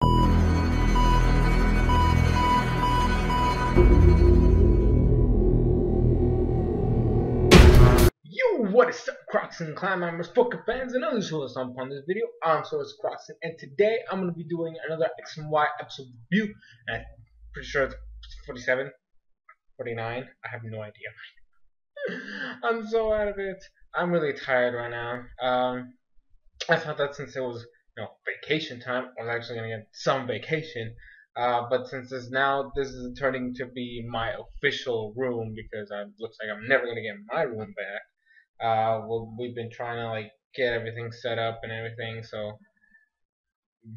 Yo, what is up, Crockxen clan members, Poker fans, and others who are upon this video? I'm SoresanCrockxen, and today I'm going to be doing another X and Y episode review. And I'm pretty sure it's 47, 49. I have no idea. I'm so out of it. I'm really tired right now. I thought that since it was vacation time, I was actually going to get some vacation. But since this is turning to be my official room because it looks like I'm never going to get my room back. We've been trying to get everything set up and everything, so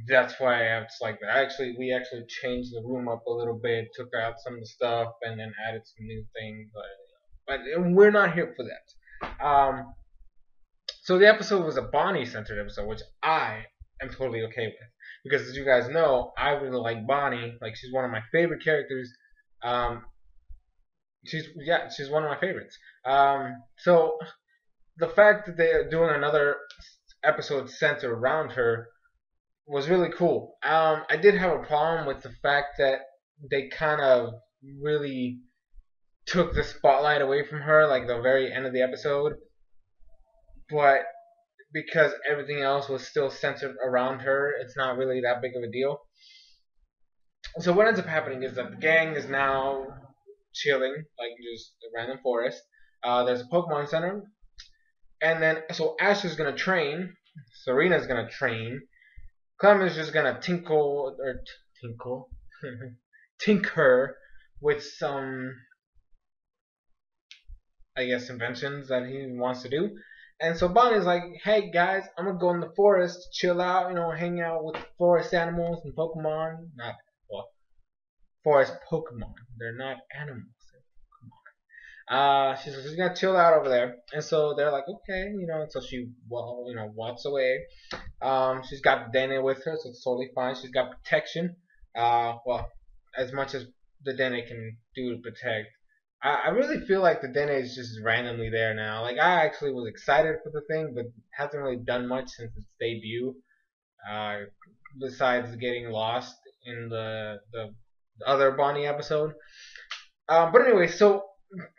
that's why it's like that. We actually changed the room up a little bit, took out some of the stuff, and then added some new things. But we're not here for that. So the episode was a Bonnie-centered episode, which I am totally okay with, because as you guys know, I really like Bonnie. She's one of my favorite characters. She's one of my favorites. So the fact that they're doing another episode centered around her was really cool. I did have a problem with the fact that they kind of really took the spotlight away from her, the very end of the episode. But because everything else was still centered around her, it's not really that big of a deal. So what ends up happening is that the gang is now chilling, just a random forest. There's a Pokemon Center. And then, so Ash is gonna train, Serena's gonna train, Clem is just gonna tinker with some, I guess, inventions that he wants to do. And so Bonnie's like, hey guys, I'm gonna go in the forest, chill out, hang out with forest animals and Pokemon. Forest Pokemon. They're not animals. She's gonna chill out over there, and so they're like, okay, so she walks away. She's got Dene with her, so it's totally fine. She's got protection, as much as the Dene can do to protect. I really feel like the Dene is just randomly there now. I actually was excited for the thing, but hasn't really done much since its debut, besides getting lost in the other Bonnie episode. But anyway, so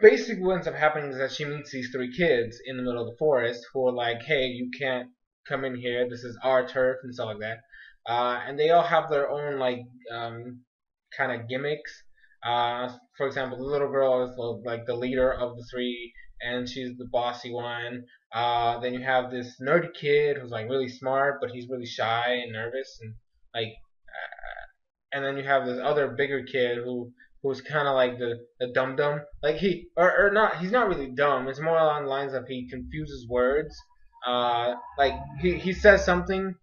basically what ends up happening is that she meets these three kids in the middle of the forest who are like, hey, you can't come in here, this is our turf and stuff like that. And they all have their own kind of gimmicks. For example, the little girl is the leader of the three, and she's the bossy one. Then you have this nerdy kid who's really smart, but he's really shy and nervous, and and then you have this other bigger kid who's kind of the dum dum. He's not really dumb. It's more along the lines of he confuses words. He says something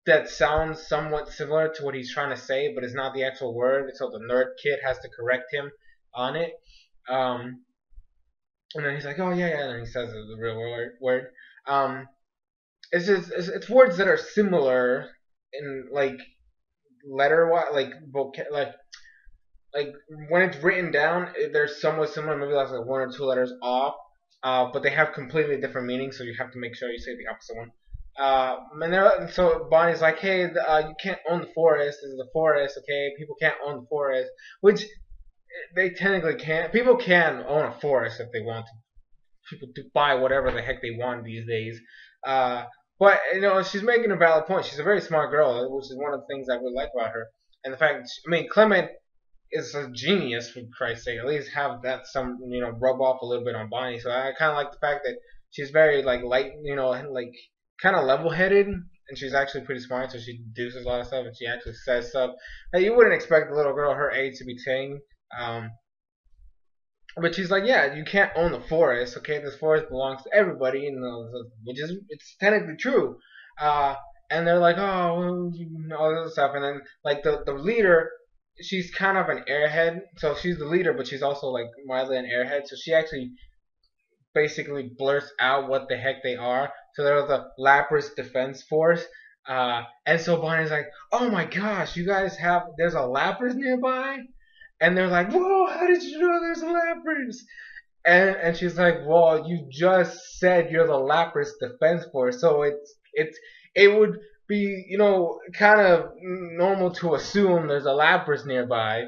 that sounds somewhat similar to what he's trying to say, but it's not the actual word. So the nerd kid has to correct him on it. And then he's like, oh yeah, and then he says the real word. It's words that are similar in letter wise, when it's written down, they're somewhat similar. Maybe that's one or two letters off, but they have completely different meanings. So you have to make sure you say the opposite one. And so Bonnie's like, hey, you can't own the forest. This is the forest, okay? People can't own the forest, which they technically can't. People can own a forest if they want to. People do buy whatever the heck they want these days. But she's making a valid point. She's a very smart girl, which is one of the things I really like about her. And the fact, Clement is a genius, for Christ's sake. At least have that rub off a little bit on Bonnie. So I kind of like the fact that she's very light, kind of level-headed, and she's actually pretty smart. So she deduces a lot of stuff, and she actually says stuff that you wouldn't expect a little girl her age to be saying. But she's like, yeah, you can't own the forest, okay? This forest belongs to everybody, which is it's technically true. And they're like, oh, all this stuff, and then the leader, she's kind of an airhead. So she's the leader, but she's also mildly an airhead. So she actually basically blurts out what the heck they are. So they're the Lapras Defense Force. And so Bonnie's like, oh my gosh, you guys there's a Lapras nearby? And they're like, whoa, how did you know there's a Lapras? And she's like, well, you just said you're the Lapras Defense Force, so it would be, kind of normal to assume there's a Lapras nearby,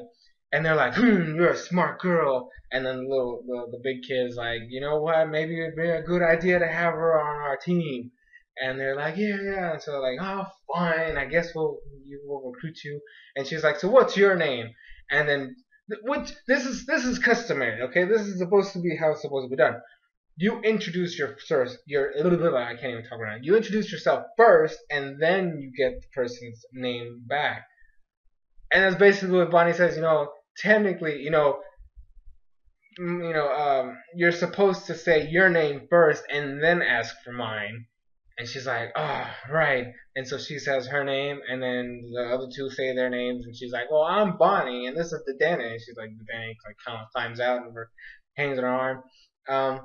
and they're like, you're a smart girl. And then the big kid's like, you know what, maybe it'd be a good idea to have her on our team. And they're like, yeah, yeah. And so they're like, oh, fine, I guess we'll recruit you. And she's like, so what's your name? And then, which this is customary, okay? This is supposed to be how it's supposed to be done. You introduce your I can't even talk right now. You introduce yourself first, and then you get the person's name back. And that's basically what Bonnie says. Technically, you're supposed to say your name first and then ask for mine. And she's like, oh, right. And so she says her name, and then the other two say their names, and she's like, well, I'm Bonnie, and this is the Dana. And she's like, the Dana kind of climbs out and hangs on her arm.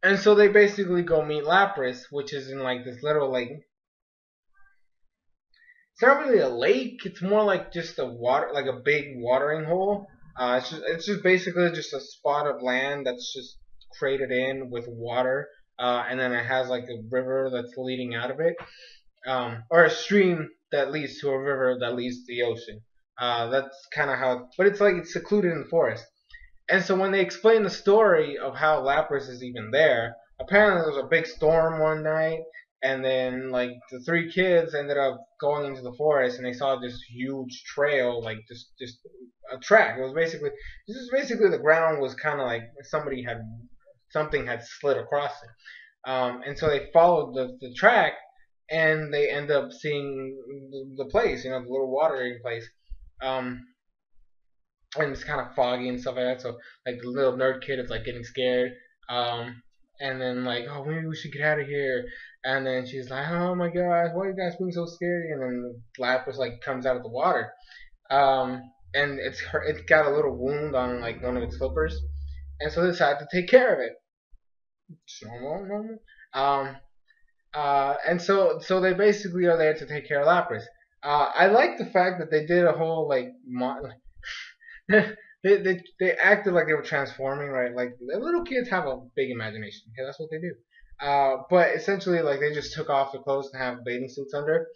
And so they basically go meet Lapras, which is in like this little like, it's not really a lake. It's more like just a water, like a big watering hole. It's just basically just a spot of land that's just cratered in with water, and then it has like a river that's leading out of it, or a stream that leads to a river that leads to the ocean. That's kind of how, but it's like it's secluded in the forest. And so when they explain the story of how Lapras is even there, apparently there was a big storm one night, and then like the three kids ended up going into the forest, and they saw this huge trail, like just a track. This is basically the ground was kind of like something had slid across it, and so they followed the track, and they end up seeing the place, the little watering place. And it's kind of foggy and stuff like that. So like the little nerd kid is like getting scared, and then like, oh, maybe we should get out of here. And then she's like, oh my gosh, why are you guys being so scary? And then Lapras like comes out of the water, and it's got a little wound on like one of its flippers, and so they decide to take care of it. It's normal. And so they basically are there to take care of Lapras. I like the fact that they did a whole like they acted like they were transforming, right? Like little kids have a big imagination. Okay, that's what they do. But essentially, like they just took off the clothes and have bathing suits under.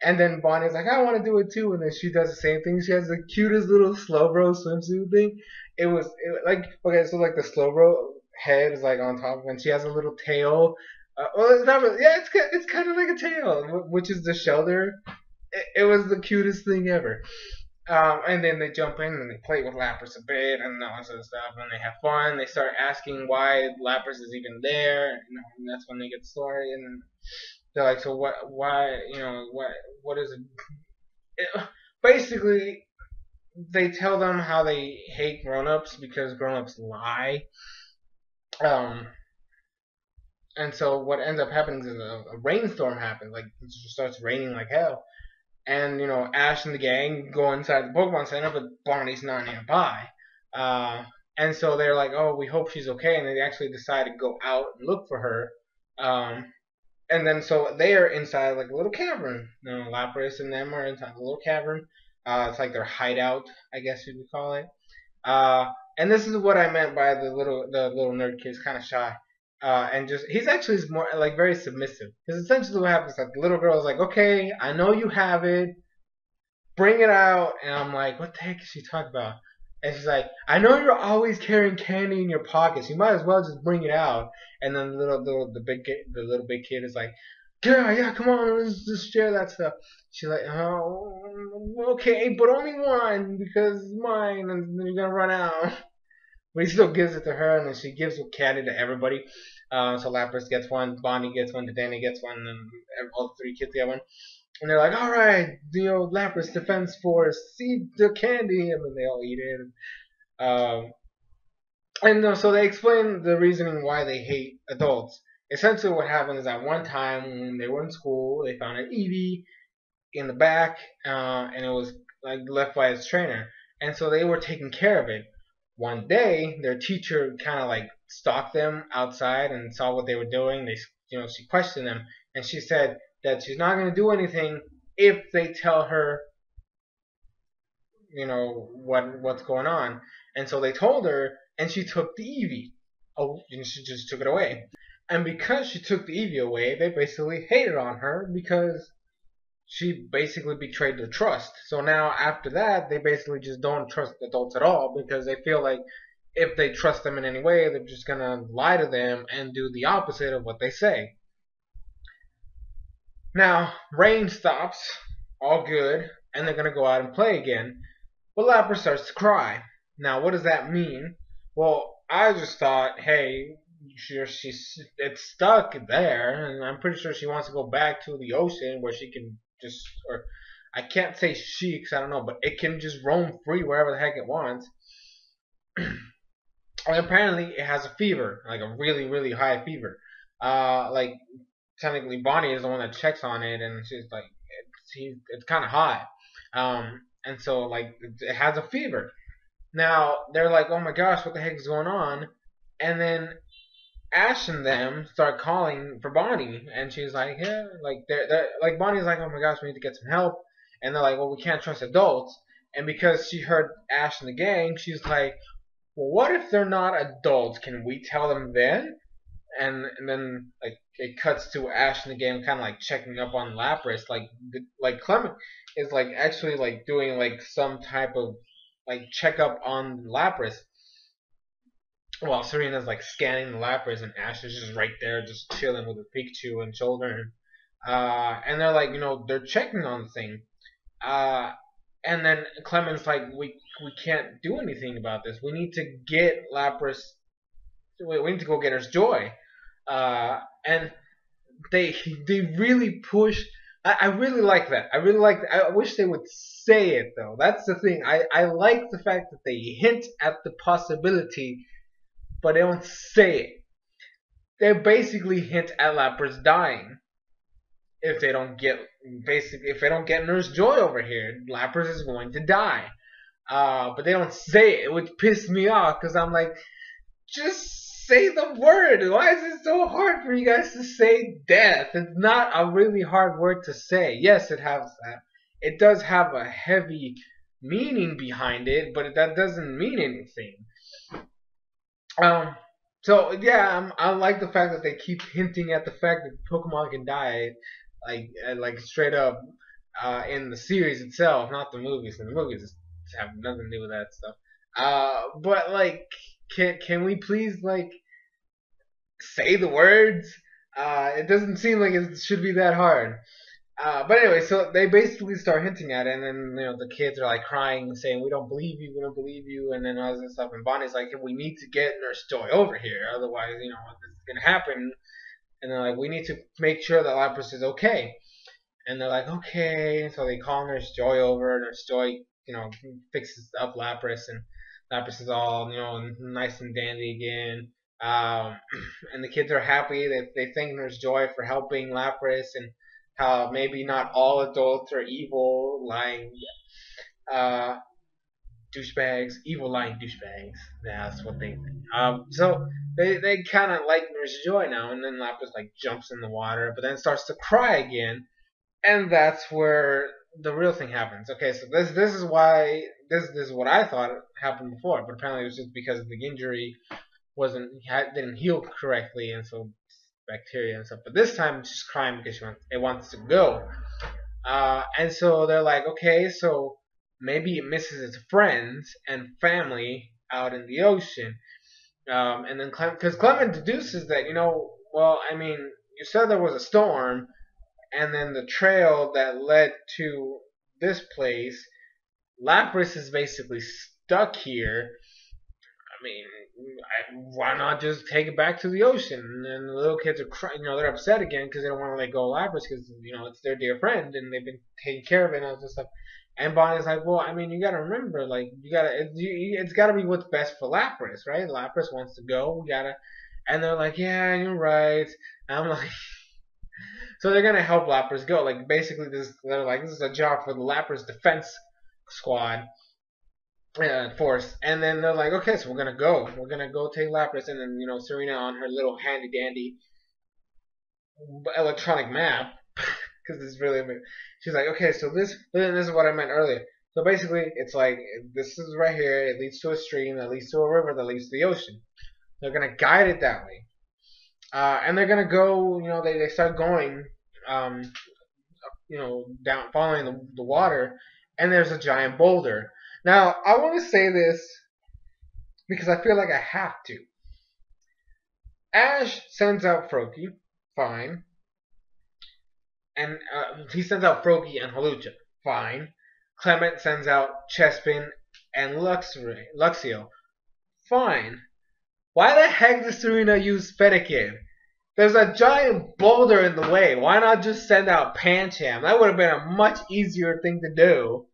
And then Bonnie's like, I want to do it too. And then she does the same thing. She has the cutest little Slowbro swimsuit thing. Like, okay, so like the Slowbro head is like on top, and she has a little tail. Well, it's not really, yeah, it's kind of like a tail, which is the shelter. It was the cutest thing ever. And then they jump in and they play with Lapras a bit and all that sort of stuff, and they have fun. They start asking why Lapras is even there, and that's when they get the story. And then they're like, so why, what is it? Basically, they tell them how they hate grown-ups because grown-ups lie. And so what ends up happening is a rainstorm happens. Like it just starts raining like hell. And Ash and the gang go inside the Pokemon Center, but Bonnie's not nearby. And so they're like, oh, we hope she's okay, and they actually decide to go out and look for her. And then so they are inside like a little cavern. Lapras and them are inside a little cavern. It's like their hideout, I guess you could call it. And this is what I meant by the little nerd kid's kind of shy. And just he's actually more like very submissive, because essentially what happens is like the little girl is like, okay, I know you have it, bring it out. And I'm like, what the heck is she talking about? And she's like, I know you're always carrying candy in your pockets, you might as well just bring it out. And then the little big kid is like, yeah, come on, let's just share that stuff. She's like, oh, okay, but only one because it's mine, and then you're gonna run out. But he still gives it to her, and then she gives candy to everybody. So Lapras gets one, Bonnie gets one, Danny gets one, and all three kids get one. And they're like, all right, Lapras Defense Force, see the candy, and then they all eat it. And so they explain the reasoning why they hate adults. Essentially what happened is that one time when they were in school, they found an Eevee in the back, and it was like left by its trainer. And so they were taking care of it. One day, their teacher kind of like stalked them outside and saw what they were doing. She questioned them, and she said that she's not going to do anything if they tell her, what's going on. And so they told her, and she took the Eevee. Oh, and she just took it away. And because she took the Eevee away, they basically hated on her because she basically betrayed their trust. So now after that, they basically just don't trust adults at all because they feel like if they trust them in any way, they're just gonna lie to them and do the opposite of what they say. Now, rain stops, all good, and they're gonna go out and play again. But Lapras starts to cry. Now, what does that mean? Well, I just thought, hey, it's stuck there, and I'm pretty sure she wants to go back to the ocean where she can just, or I can't say she because I don't know, but it can just roam free wherever the heck it wants. And apparently, it has a fever, like a really, really high fever. Like technically, Bonnie is the one that checks on it, and she's like, it's kind of high. And so like it has a fever. Now they're like, oh my gosh, what the heck is going on? And then Ash and them start calling for Bonnie, and she's like, yeah, like they're like Bonnie's like, oh my gosh, we need to get some help. And they're like, well, we can't trust adults. And because she heard Ash and the gang, she's like, well, what if they're not adults? Can we tell them then? And then like it cuts to Ash and the gang kind of like checking up on Lapras, like Clement is like actually like doing like some type of like checkup on Lapras, while Serena's like scanning the Lapras and Ash is just right there, just chilling with a Pikachu and shoulder, and they're like, they're checking on the thing, and then Clement's like, we can't do anything about this. We need to get Lapras. We need to go get her Joy, and they really push. I really like that. I really like. I wish they would say it though. That's the thing. I like the fact that they hint at the possibility, but they don't say it. They basically hint at Lapras dying if they don't get Nurse Joy over here. Lapras is going to die. But they don't say it, which pissed me off because I'm like, just say the word. Why is it so hard for you guys to say death? It's not a really hard word to say. Yes, it has that. It does have a heavy meaning behind it, but that doesn't mean anything. So yeah, I like the fact that they keep hinting at the fact that Pokemon can die, like straight up, in the series itself, not the movies. And the movies have nothing to do with that stuff. But like, can we please like say the words? It doesn't seem like it should be that hard. But anyway, so they basically start hinting at it, and then the kids are like crying, saying, "We don't believe you, we don't believe you," and then all this stuff. And Bonnie's like, "We need to get Nurse Joy over here, otherwise, this is gonna happen." And they're like, "We need to make sure that Lapras is okay." And they're like, "Okay." So they call Nurse Joy over. Nurse Joy, fixes up Lapras, and Lapras is all, nice and dandy again. And the kids are happy. They thank Nurse Joy for helping Lapras, and how maybe not all adults are evil, lying, douchebags, evil, lying douchebags. That's what they think. So they kind of like Nurse Joy now, and then Lapras like jumps in the water, but then starts to cry again, and that's where the real thing happens. Okay, so this is why this is what I thought happened before, but apparently it was just because the injury didn't heal correctly, and so bacteria and stuff. But this time it's just crying because it wants to go. And so they're like, okay, so maybe it misses its friends and family out in the ocean. And then because Clement deduces that, well, I mean, you said there was a storm, and then the trail that led to this place, Lapras is basically stuck here. I mean, why not just take it back to the ocean? And the little kids are crying, they're upset again because they don't want to let go of Lapras because, it's their dear friend and they've been taking care of it and all this stuff. And Bonnie's like, well, I mean, you gotta remember, like, it's gotta be what's best for Lapras, right? Lapras wants to go, and they're like, yeah, you're right. And I'm like, so they're gonna help Lapras go. Like, basically, they're like, this is a job for the Lapras defense squad. Force, and then they're like, okay, so we're gonna go take Lapras, and then Serena on her little handy dandy electronic map, because it's really amazing. She's like, okay, so this is what I meant earlier. So basically, it's like this is right here. It leads to a stream that leads to a river that leads to the ocean. They're gonna guide it that way. and they're gonna go. They start going, down following the water, and there's a giant boulder. Now I want to say this because I feel like I have to. Ash sends out Froakie, fine, and he sends out Froakie and Halucha, fine. Clement sends out Chespin and Luxio, fine. Why the heck does Serena use Fennekin? There's a giant boulder in the way. Why not just send out Pancham? That would have been a much easier thing to do.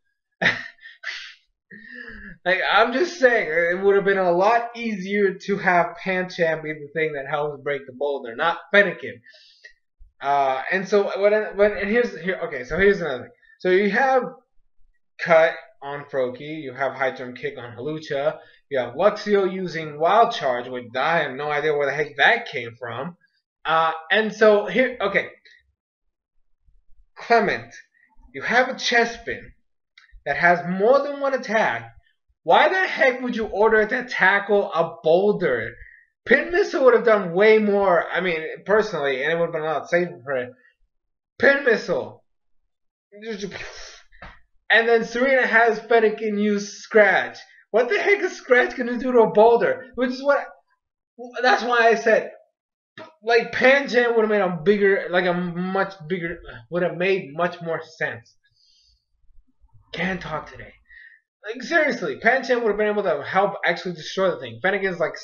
Like, I'm just saying, it would have been a lot easier to have Pancham be the thing that helps break the boulder, not Fennekin. And so here's another thing. So you have Cut on Froakie, you have High Jump Kick on Halucha, you have Luxio using Wild Charge, which I have no idea where the heck that came from. And so here, okay, Clement, you have a Chespin that has more than one attack. Why the heck would you order it to tackle a boulder? Pin Missile would have done way more, I mean, personally, and it would have been a lot safer for it. Pin Missile. And then Serena has Fennekin use Scratch. What the heck is Scratch gonna do to a boulder? That's why I said, like, Pancham would have made a bigger, would have made much more sense. Can't talk today. Like, seriously, Pancham would have been able to help actually destroy the thing. Fennekin's like,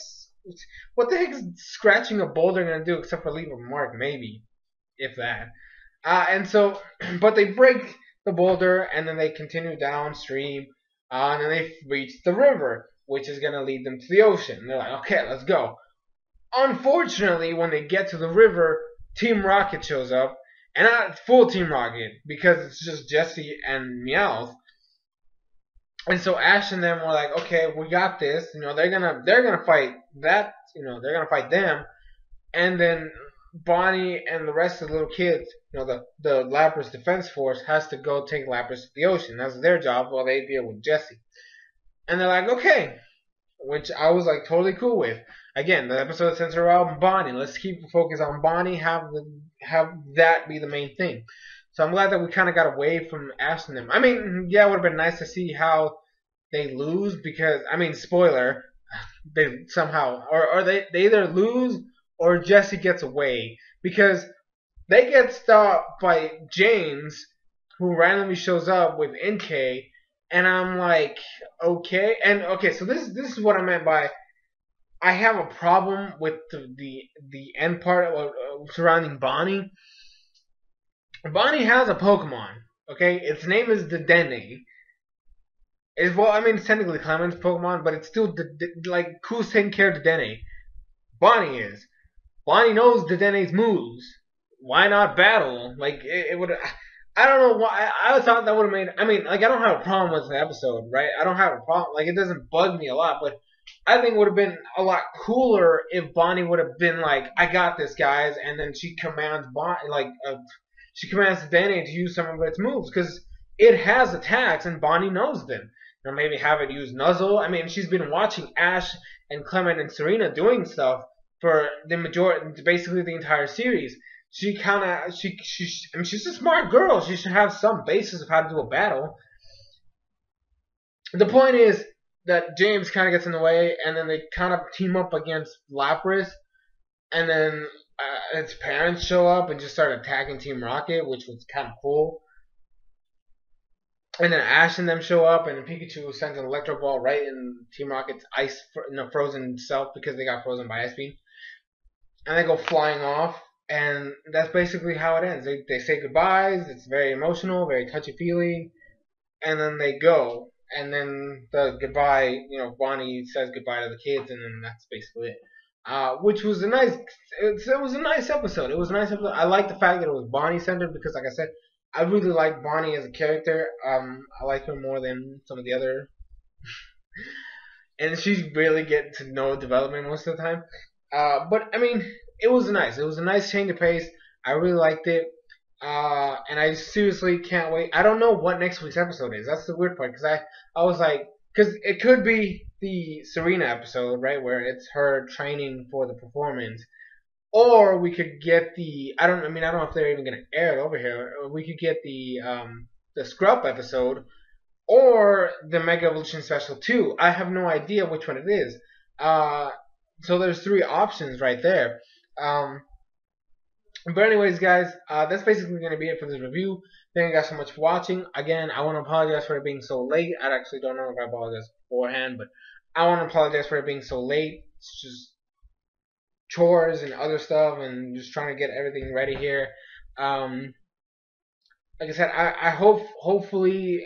what the heck is scratching a boulder gonna do except for leave a mark, maybe, if that. And so, but they break the boulder and then they continue downstream, and then they reach the river, which is gonna lead them to the ocean. And they're like, okay, let's go. Unfortunately, when they get to the river, Team Rocket shows up, and not full Team Rocket because it's just Jessie and Meowth. And so Ash and them were like, okay, we got this. They're gonna fight that. They're gonna fight them, and then Bonnie and the rest of the little kids, the Lapras Defense Force has to go take Lapras to the ocean. That's their job while they deal with Jessie. And they're like, okay, which I was like totally cool with. Again, the episode centers around Bonnie. Let's keep the focus on Bonnie. Have that be the main thing. So I'm glad that we kind of got away from Ash and them. I mean, yeah, it would have been nice to see how they lose because, I mean, spoiler, they somehow, or they either lose or Jessie gets away because they get stopped by James, who randomly shows up with NK, and I'm like, okay, so this is what I meant by I have a problem with the end part surrounding Bonnie. Bonnie has a Pokemon, okay? Its name is Dedenne. It's technically Clement's Pokemon, but it's still, like, who's taking care of Dedenne? Bonnie is. Bonnie knows Dedenne's moves. Why not battle? Like, it would, I don't know why, I thought that would have made, I mean, like, I don't have a problem with the episode, right? I don't have a problem, like, it doesn't bug me a lot, but I think it would have been a lot cooler if Bonnie would have been like, I got this, guys, and then she commands she commands Dedenne to use some of its moves because it has attacks and Bonnie knows them. Or maybe have it use Nuzzle. I mean, she's been watching Ash and Clement and Serena doing stuff for basically the entire series. She's a smart girl. She should have some basis of how to do a battle. The point is that James kind of gets in the way, and then they kind of team up against Lapras, and then its parents show up and just start attacking Team Rocket, which was kind of cool. And then Ash and them show up, and Pikachu sends an Electro Ball right in Team Rocket's frozen self because they got frozen by Ice Beam. And they go flying off, and that's basically how it ends. They say goodbyes. It's very emotional, very touchy-feely, and then they go. And then the goodbye, Bonnie says goodbye to the kids, and then that's basically it. Which was it was a nice episode. It was a nice episode. I like the fact that it was Bonnie centered because, like I said, I really like Bonnie as a character. I like her more than some of the other, and she's really getting to know development most of the time. But I mean, it was nice. It was a nice change of pace. I really liked it. And I seriously can't wait. I don't know what next week's episode is. That's the weird part because I was like, because it could be the Serena episode, right, where it's her training for the performance, or we could get the I don't know if they're even gonna air it over here. We could get the Scrub episode or the Mega Evolution Special 2. I have no idea which one it is. So there's three options right there. But anyways, guys, that's basically going to be it for this review. Thank you guys so much for watching. Again, I want to apologize for it being so late. I actually don't know if I apologized beforehand, but I want to apologize for it being so late. It's just chores and other stuff and just trying to get everything ready here. Like I said, I hopefully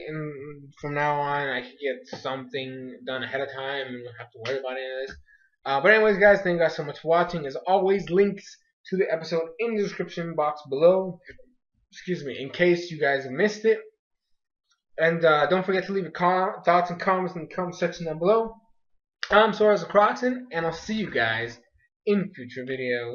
from now on I can get something done ahead of time and not have to worry about any of this. But anyways, guys, thank you guys so much for watching. As always, links to the episode in the description box below. Excuse me, in case you guys have missed it. And don't forget to leave your thoughts and comments in the comment section down below. I'm SoresanCrockxen, and I'll see you guys in future videos.